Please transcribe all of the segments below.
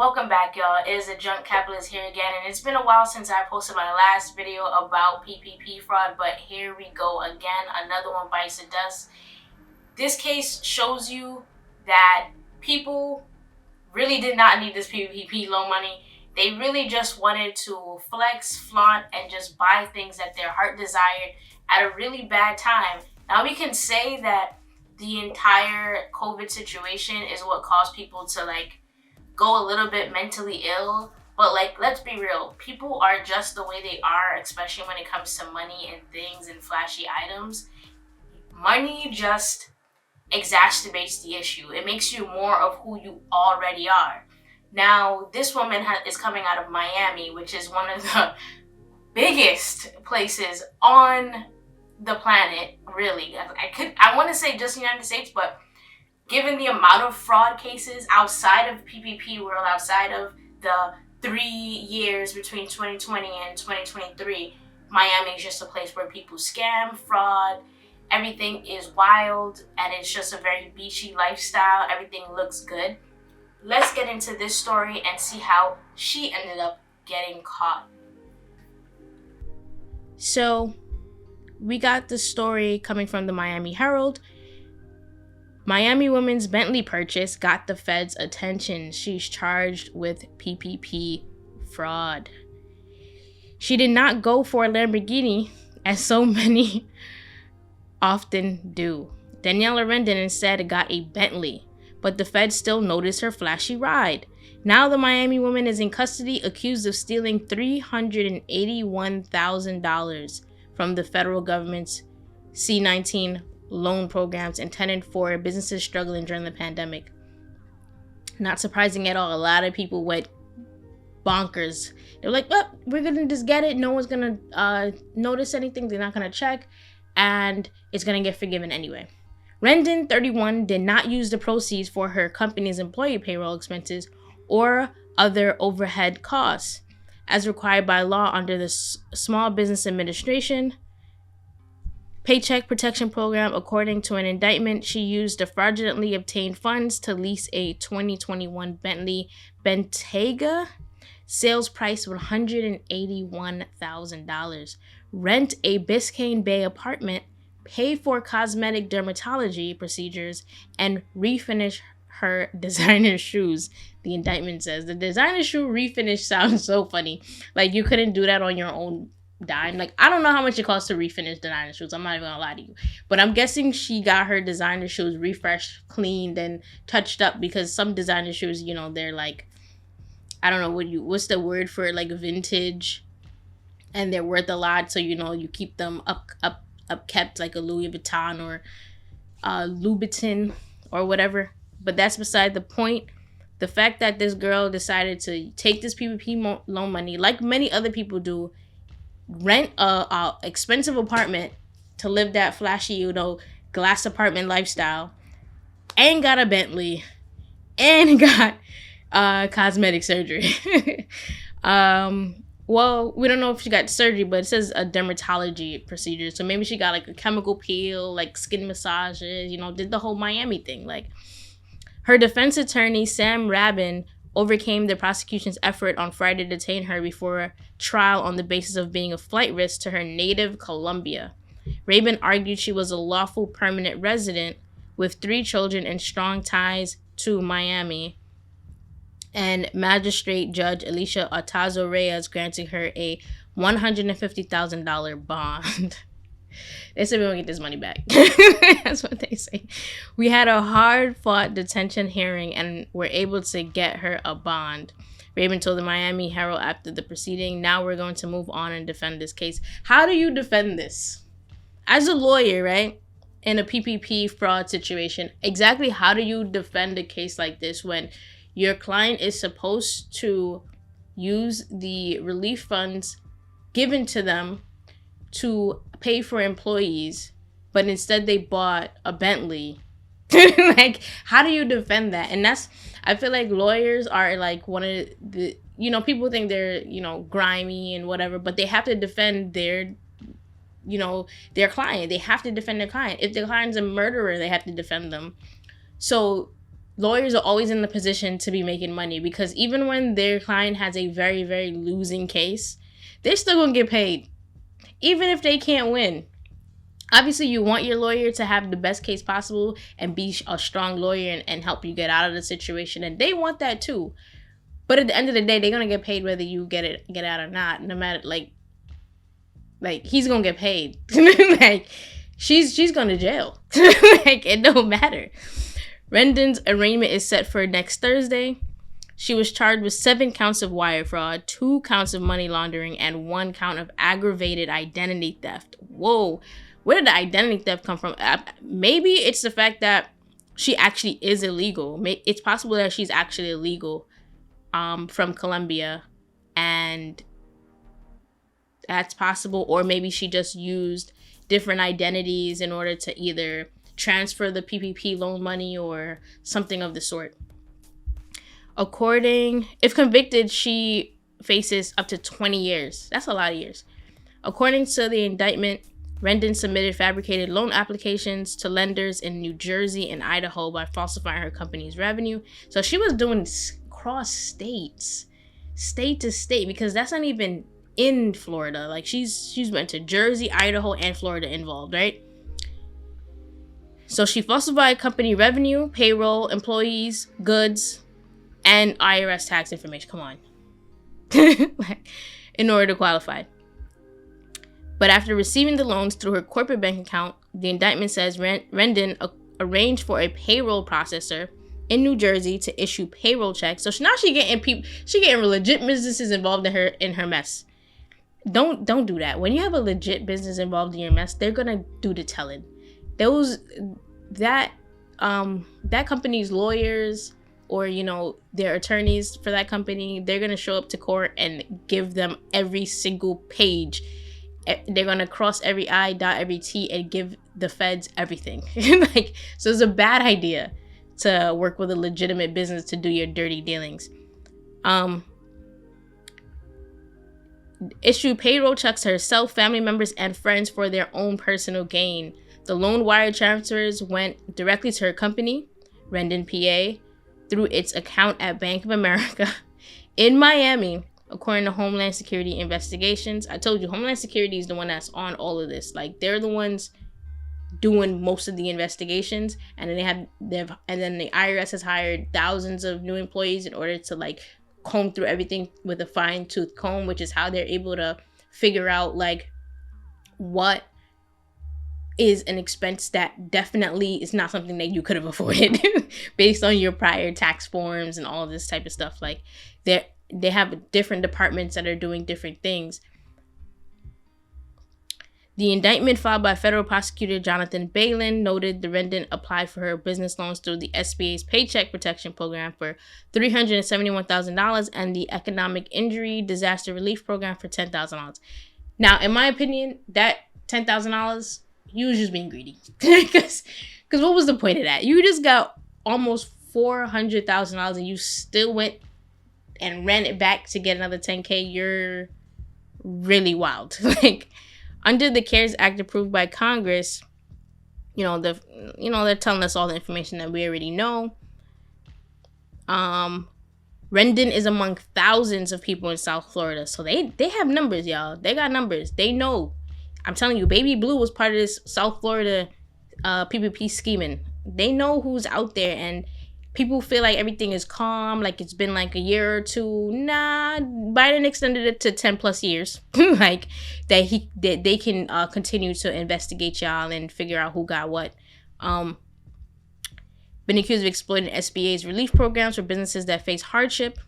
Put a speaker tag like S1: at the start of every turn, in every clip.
S1: Welcome back, y'all. It is a Junk Capitalist here again, and it's been a while since I posted my last video about PPP fraud, but here we go again. Another one bites the dust. This case shows you that people really did not need this PPP loan money. They really just wanted to flex, flaunt, and just buy things that their heart desired at a really bad time. Now, we can say that the entire COVID situation is what caused people to go a little bit mentally ill, but let's be real, people are just the way they are, especially when it comes to money and things and flashy items. Money just exacerbates the issue. It makes you more of who you already are. Now, this woman is coming out of Miami, which is one of the biggest places on the planet, really. I want to say just the United States, but given the amount of fraud cases outside of PPP world, outside of the 3 years between 2020 and 2023, Miami is just a place where people scam, fraud, everything is wild, and it's just a very beachy lifestyle. Everything looks good. Let's get into this story and see how she ended up getting caught. So, we got the story coming from the Miami Herald. Miami woman's Bentley purchase got the feds' attention. She's charged with PPP fraud. She did not go for a Lamborghini, as so many often do. Daniela Rendon instead got a Bentley, but the feds still noticed her flashy ride. Now the Miami woman is in custody, accused of stealing $381,000 from the federal government's C-19 loan programs intended for businesses struggling during the pandemic. Not surprising at all. A lot of people went bonkers. They're like, well, we're gonna just get it. No one's gonna notice anything. They're not gonna check, and it's gonna get forgiven anyway. Rendon, 31, did not use the proceeds for her company's employee payroll expenses or other overhead costs, as required by law under the Small Business Administration Paycheck Protection Program. According to an indictment, she used the fraudulently obtained funds to lease a 2021 Bentley Bentayga, sales price $181,000, rent a Biscayne Bay apartment, pay for cosmetic dermatology procedures, and refinish her designer shoes. The indictment says the designer shoe refinish sounds so funny. Like, you couldn't do that on your own dime. I don't know how much it costs to refinish designer shoes. I'm not even gonna lie to you, but I'm guessing she got her designer shoes refreshed, cleaned, and touched up, because some designer shoes, they're I don't know what's the word for it, vintage, and they're worth a lot, so you keep them up kept, like a Louis Vuitton or Louboutin or whatever. But that's beside the point. The fact that this girl decided to take this PPP loan money, like many other people do, rent a expensive apartment to live that flashy, glass apartment lifestyle, and got a Bentley, and got cosmetic surgery. Well, we don't know if she got surgery, but it says a dermatology procedure. So maybe she got a chemical peel, skin massages, did the whole Miami thing. Her defense attorney, Sam Rabin, overcame the prosecution's effort on Friday to detain her before trial on the basis of being a flight risk to her native Colombia. Rabin argued she was a lawful permanent resident with 3 children and strong ties to Miami, and Magistrate Judge Alicia Artazo Reyes granting her a $150,000 bond. They said we won't get this money back. That's what they say. We had a hard-fought detention hearing and were able to get her a bond, Rabin told the Miami Herald after the proceeding. Now we're going to move on and defend this case. How do you defend this? As a lawyer, right, in a PPP fraud situation, exactly how do you defend a case like this when your client is supposed to use the relief funds given to them to pay for employees, but instead they bought a Bentley? How do you defend that? And I feel like lawyers are one of the, people think they're, grimy and whatever, but they have to defend their client. They have to defend their client. If their client's a murderer, they have to defend them. So lawyers are always in the position to be making money, because even when their client has a very, very losing case, they're still gonna get paid, even if they can't win. Obviously, you want your lawyer to have the best case possible and be a strong lawyer and help you get out of the situation, and they want that too. But at the end of the day, they're gonna get paid whether you get out or not. No matter, like he's gonna get paid. Like she's going to jail. Like, it don't matter. Rendon's arraignment is set for next Thursday. She was charged with 7 counts of wire fraud, 2 counts of money laundering, and 1 count of aggravated identity theft. Whoa, where did the identity theft come from? Maybe it's the fact that she actually is illegal. It's possible that she's actually illegal from Colombia, and that's possible. Or maybe she just used different identities in order to either transfer the PPP loan money or something of the sort. If convicted, she faces up to 20 years. That's a lot of years. According to the indictment, Rendon submitted fabricated loan applications to lenders in New Jersey and Idaho by falsifying her company's revenue. So she was doing cross states, state to state, because that's not even in Florida. Like, she's went to Jersey, Idaho, and Florida involved, right? So she falsified company revenue, payroll, employees, goods, and IRS tax information. Come on. In order to qualify. But after receiving the loans through her corporate bank account, the indictment says Rendon arranged for a payroll processor in New Jersey to issue payroll checks. So now she getting legit businesses involved in her mess. Don't do that. When you have a legit business involved in your mess, they're gonna do the telling. That company's lawyers, or their attorneys for that company, they're gonna show up to court and give them every single page. They're gonna cross every I, dot every T, and give the feds everything. So it's a bad idea to work with a legitimate business to do your dirty dealings. Issue payroll checks to herself, family members, and friends for their own personal gain. The loan wire transfers went directly to her company, Rendon PA, through its account at Bank of America in Miami, according to Homeland Security investigations. I told you, Homeland Security is the one that's on all of this. Like, they're the ones doing most of the investigations, and then then the IRS has hired thousands of new employees in order to comb through everything with a fine-tooth comb, which is how they're able to figure out what is an expense that definitely is not something that you could have afforded based on your prior tax forms and all of this type of stuff. They have different departments that are doing different things. The indictment filed by federal prosecutor Jonathan Balin noted the Rendon applied for her business loans through the SBA's Paycheck Protection Program for $371,000 and the Economic Injury Disaster Relief Program for $10,000. Now, in my opinion, that $10,000, you was just being greedy. Because what was the point of that? You just got almost $400,000 and you still went and ran it back to get another $10K. You're really wild. Under the CARES Act approved by Congress, they're telling us all the information that we already know. Rendon is among thousands of people in South Florida. So they have numbers, y'all. They got numbers. They know. I'm telling you, Baby Blue was part of this South Florida PPP scheming. They know who's out there, and people feel like everything is calm, like it's been a year or two. Nah, Biden extended it to 10 plus years. That they can continue to investigate y'all and figure out who got what. Been accused of exploiting SBA's relief programs for businesses that face hardship.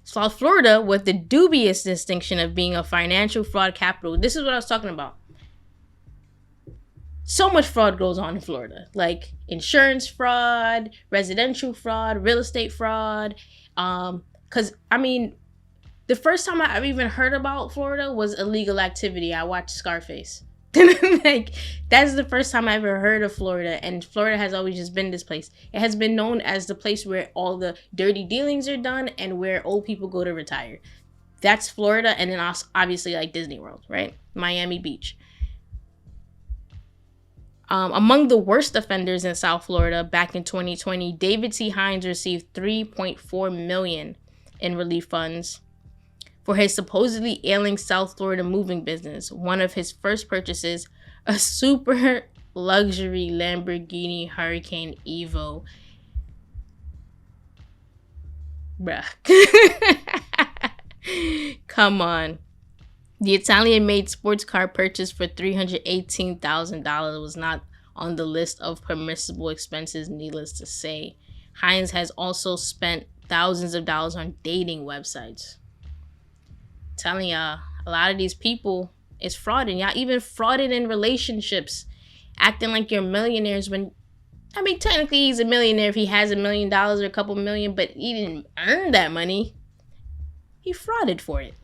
S1: South Florida, with the dubious distinction of being a financial fraud capital. This is what I was talking about. So much fraud goes on in Florida, like insurance fraud, residential fraud, real estate fraud. Because, the first time I ever even heard about Florida was illegal activity. I watched Scarface. That's the first time I ever heard of Florida. And Florida has always just been this place. It has been known as the place where all the dirty dealings are done and where old people go to retire. That's Florida. And then also, obviously, Disney World, right? Miami Beach. Among the worst offenders in South Florida back in 2020, David T. Hines received $3.4 million in relief funds for his supposedly ailing South Florida moving business. One of his first purchases, a super luxury Lamborghini Hurricane Evo. Bruh. Come on. The Italian-made sports car purchased for $318,000 was not on the list of permissible expenses, needless to say. Hines has also spent thousands of dollars on dating websites. Telling y'all, a lot of these people is frauding. Y'all even frauded in relationships, acting like you're millionaires when, I mean, technically he's a millionaire if he has $1 million or a couple million, but he didn't earn that money. He frauded for it.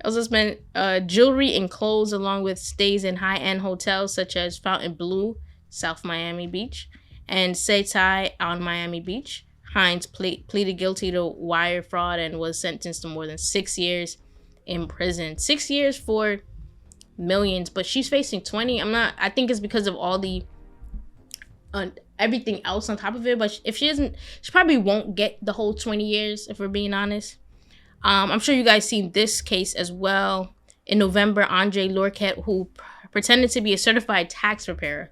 S1: Also spent jewelry and clothes along with stays in high-end hotels such as Fontainebleau, South Miami Beach, and Setai on Miami Beach. Hines pleaded guilty to wire fraud and was sentenced to more than 6 years in prison. 6 years for millions, but she's facing 20. I think it's because of all the everything else on top of it, but if she doesn't, she probably won't get the whole 20 years if we're being honest. I'm sure you guys seen this case as well. In November, Andre Lorquette, who pretended to be a certified tax preparer.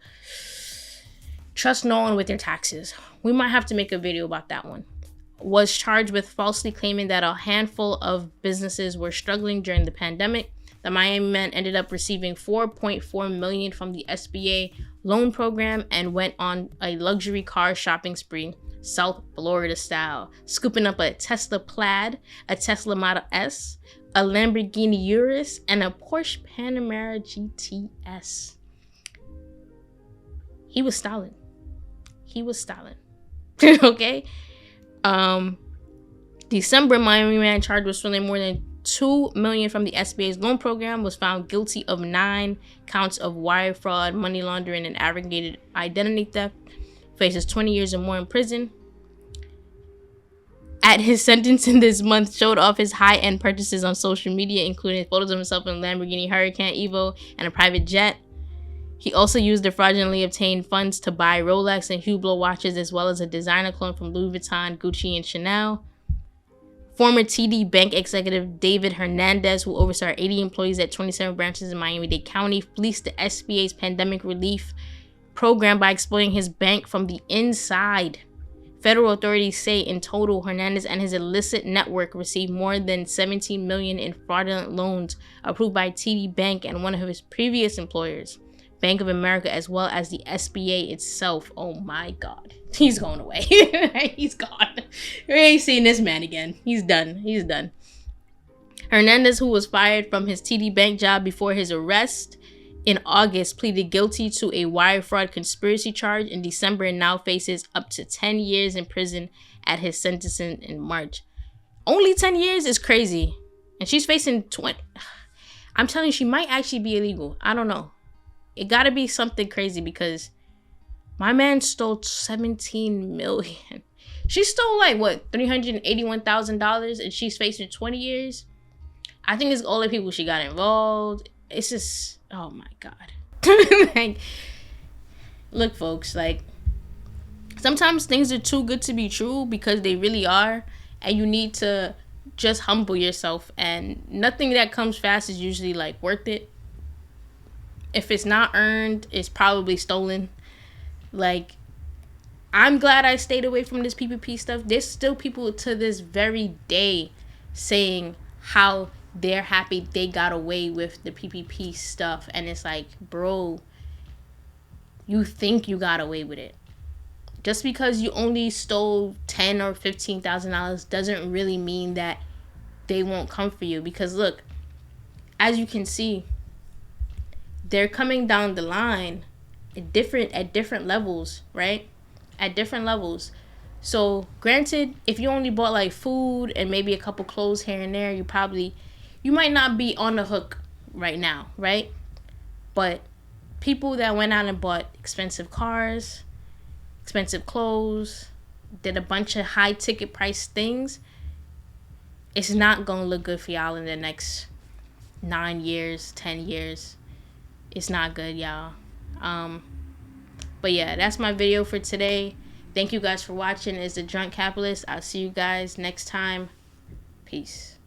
S1: Trust no one with your taxes. We might have to make a video about that one. Was charged with falsely claiming that a handful of businesses were struggling during the pandemic. The Miami man ended up receiving $4.4 million from the SBA loan program and went on a luxury car shopping spree, South Florida style, scooping up a Tesla Plaid, a Tesla Model S, a Lamborghini Urus, and a Porsche Panamera GTS. He was styling. Okay? December, Miami man charged with stealing more than $2 million from the SBA's loan program was found guilty of 9 counts of wire fraud, money laundering, and aggravated identity theft. Faces 20 years or more in prison. At his sentencing this month, showed off his high-end purchases on social media, including photos of himself in a Lamborghini Hurricane Evo and a private jet. He also used the fraudulently obtained funds to buy Rolex and Hublot watches, as well as a designer clone from Louis Vuitton, Gucci, and Chanel. Former TD Bank executive David Hernandez, who oversaw 80 employees at 27 branches in Miami-Dade County, fleeced the SBA's pandemic relief program by exploiting his bank from the inside. Federal authorities say in total, Hernandez and his illicit network received more than $17 million in fraudulent loans approved by TD Bank and one of his previous employers, Bank of America, as well as the SBA itself. Oh my God. He's going away. He's gone. We ain't seen this man again. He's done. Hernandez, who was fired from his TD Bank job before his arrest in August, pleaded guilty to a wire fraud conspiracy charge in December and now faces up to 10 years in prison at his sentencing in March. Only 10 years is crazy. And she's facing 20. I'm telling you, she might actually be illegal. I don't know. It gotta be something crazy because my man stole $17 million. She stole like what, $381,000, and she's facing 20 years. I think it's all the people she got involved. It's just, oh my God. Like, look, folks, like sometimes things are too good to be true because they really are, and you need to just humble yourself. And nothing that comes fast is usually like worth it. If it's not earned, it's probably stolen. Like, I'm glad I stayed away from this PPP stuff. There's still people to this very day saying how they're happy they got away with the PPP stuff. And it's like, bro, you think you got away with it. Just because you only stole $10,000 or $15,000 doesn't really mean that they won't come for you. Because look, as you can see, they're coming down the line at different levels, right? At different levels. So granted, if you only bought like food and maybe a couple clothes here and there, you might not be on the hook right now, right? But people that went out and bought expensive cars, expensive clothes, did a bunch of high ticket price things, it's not gonna look good for y'all in the next 9 years, 10 years. It's not good, y'all. But yeah, that's my video for today. Thank you guys for watching. It's the Drunk Capitalist. I'll see you guys next time. Peace.